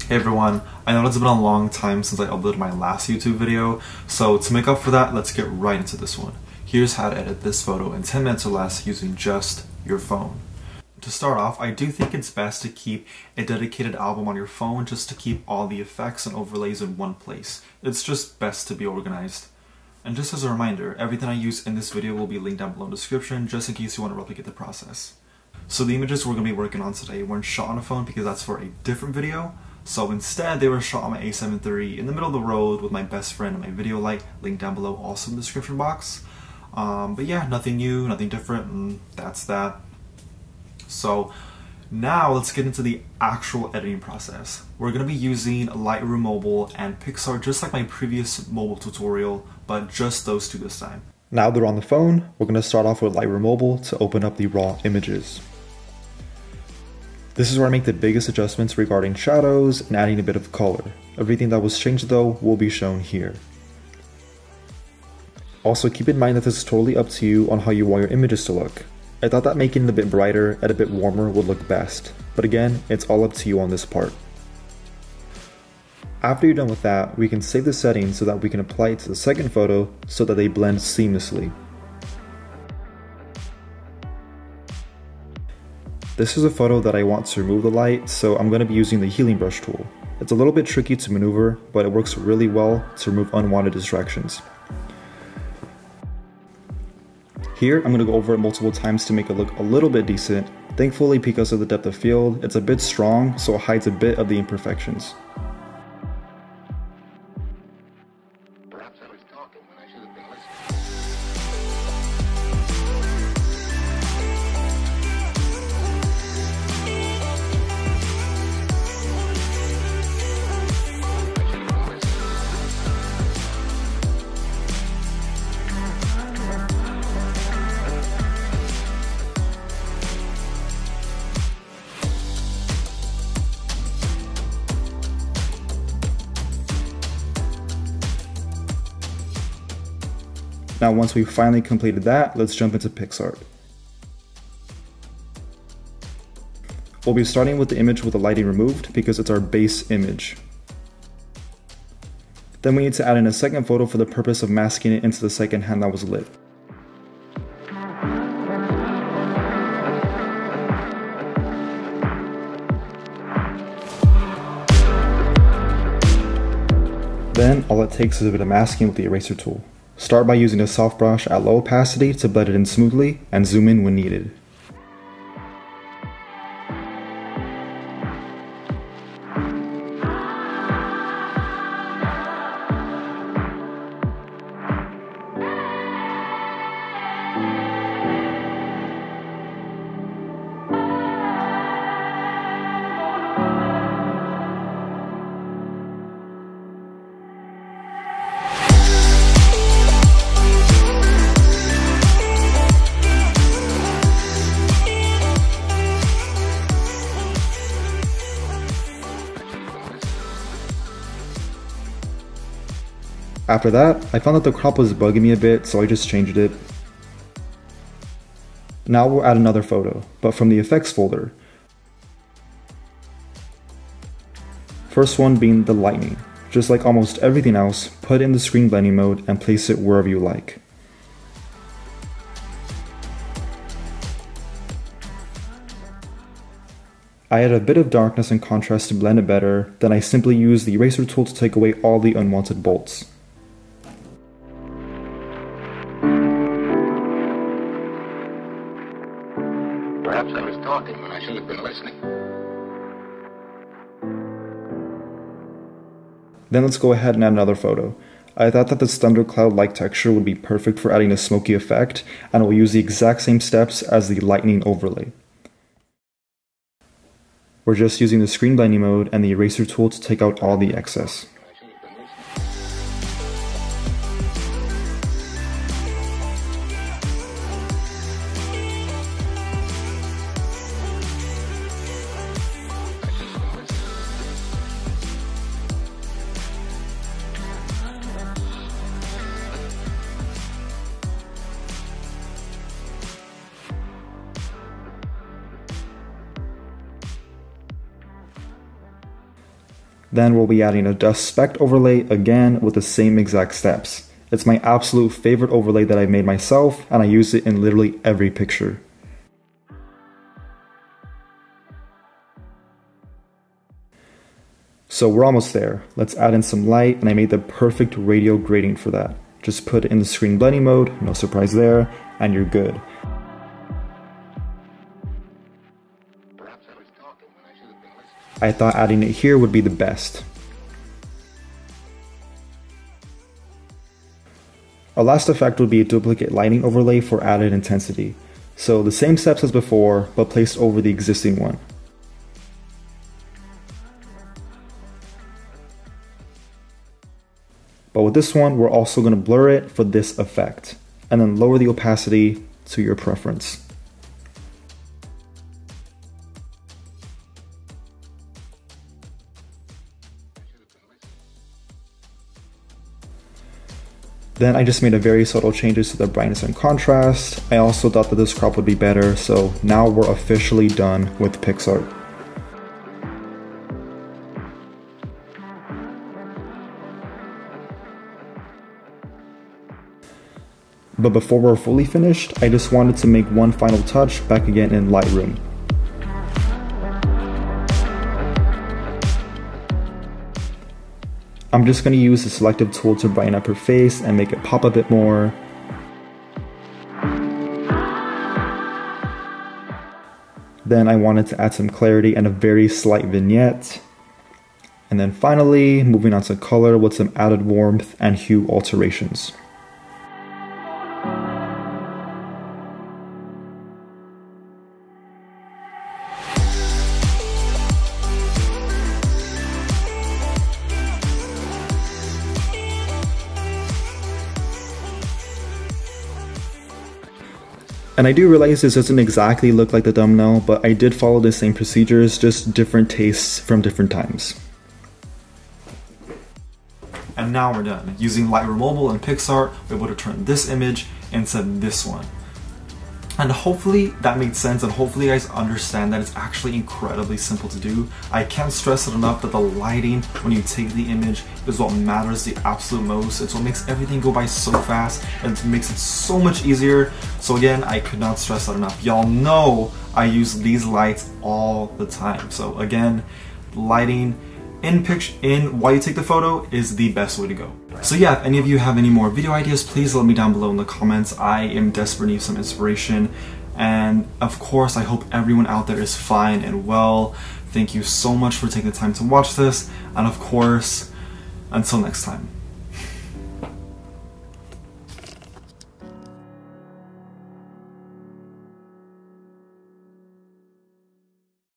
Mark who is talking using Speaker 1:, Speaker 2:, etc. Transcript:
Speaker 1: Hey everyone, I know it's been a long time since I uploaded my last YouTube video, so to make up for that, let's get right into this one. Here's how to edit this photo in 10 minutes or less using just your phone. To start off, I do think it's best to keep a dedicated album on your phone just to keep all the effects and overlays in one place. It's just best to be organized. And just as a reminder, everything I use in this video will be linked down below in the description just in case you want to replicate the process. So the images we're going to be working on today weren't shot on a phone because that's for a different video. So instead, they were shot on my A7 III in the middle of the road with my best friend and my video light, linked down below also in the description box. But yeah, nothing new, nothing different, and that's that. So now let's get into the actual editing process. We're going to be using Lightroom Mobile and Pixar just like my previous mobile tutorial, but just those two this time. Now they're on the phone, we're going to start off with Lightroom Mobile to open up the raw images. This is where I make the biggest adjustments regarding shadows and adding a bit of color. Everything that was changed though will be shown here. Also keep in mind that this is totally up to you on how you want your images to look. I thought that making it a bit brighter and a bit warmer would look best, but again, it's all up to you on this part. After you're done with that, we can save the settings so that we can apply it to the second photo so that they blend seamlessly. This is a photo that I want to remove the light, so I'm going to be using the healing brush tool. It's a little bit tricky to maneuver, but it works really well to remove unwanted distractions. Here, I'm going to go over it multiple times to make it look a little bit decent. Thankfully, because of the depth of field, it's a bit strong, so it hides a bit of the imperfections.
Speaker 2: Perhaps I was talking when I should have been listening.
Speaker 1: Now once we've finally completed that, let's jump into Pixar. We'll be starting with the image with the lighting removed because it's our base image. Then we need to add in a second photo for the purpose of masking it into the second hand that was lit. Then all it takes is a bit of masking with the eraser tool. Start by using a soft brush at low opacity to blend it in smoothly and zoom in when needed. After that, I found that the crop was bugging me a bit, so I just changed it. Now we'll add another photo, but from the effects folder. First one being the lightning. Just like almost everything else, put it in the screen blending mode and place it wherever you like. I add a bit of darkness and contrast to blend it better, then I simply use the eraser tool to take away all the unwanted bolts.
Speaker 2: Perhaps I was talking when I should have been listening.
Speaker 1: Then let's go ahead and add another photo. I thought that this thundercloud-like texture would be perfect for adding a smoky effect, and we'll use the exact same steps as the lightning overlay. We're just using the screen blending mode and the eraser tool to take out all the excess. Then we'll be adding a dust speck overlay again with the same exact steps. It's my absolute favorite overlay that I made myself, and I use it in literally every picture. So we're almost there. Let's add in some light, and I made the perfect radial gradient for that. Just put it in the screen blending mode, no surprise there, and you're good. I thought adding it here would be the best. Our last effect would be a duplicate lighting overlay for added intensity. So the same steps as before, but placed over the existing one. But with this one, we're also going to blur it for this effect, and then lower the opacity to your preference. Then I just made a very subtle changes to the brightness and contrast. I also thought that this crop would be better, so now we're officially done with Pixar. But before we're fully finished, I just wanted to make one final touch back again in Lightroom. I'm just going to use the selective tool to brighten up her face and make it pop a bit more. Then I wanted to add some clarity and a very slight vignette. And then finally, moving on to color with some added warmth and hue alterations. And I do realize this doesn't exactly look like the thumbnail, but I did follow the same procedures, just different tastes from different times. And now we're done. Using Lightroom Mobile and Pixar, we're able to turn this image into this one. And hopefully that made sense, and hopefully you guys understand that it's actually incredibly simple to do. I can't stress it enough that the lighting when you take the image is what matters the absolute most. It's what makes everything go by so fast, and it makes it so much easier. So again, I could not stress that enough. Y'all know I use these lights all the time. So again, lighting in while you take the photo is the best way to go. So yeah, if any of you have any more video ideas, please let me down below in the comments. I am desperate to need some inspiration. And of course, I hope everyone out there is fine and well. Thank you so much for taking the time to watch this. And of course, until next time.